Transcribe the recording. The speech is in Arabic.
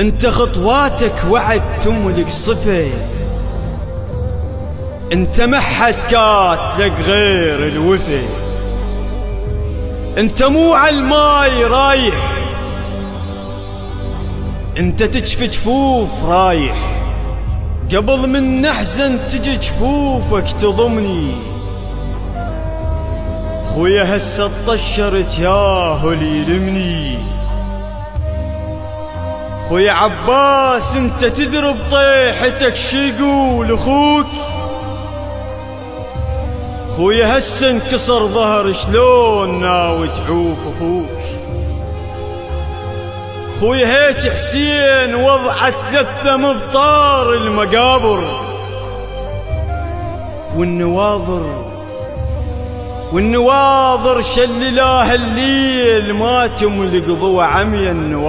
انت خطواتك وعد تملك صفة، انت ما حد قاتلك غير الوفا، انت مو عالماي رايح، انت تجفي جفوف رايح، قبل من نحزن تجي جفوفك تضمني. خويا هسه طشرت ياهل يلمني، خويا عباس انت تدري بطيحتك شي يقول اخوك. خويا هسه انكسر ظهر شلون ناوي تعوف اخوك. خويا هيك حسين وضعت تلثم بطار المقابر، والنواظر شللاها الليل ما تملك ضوى عميا النواظر.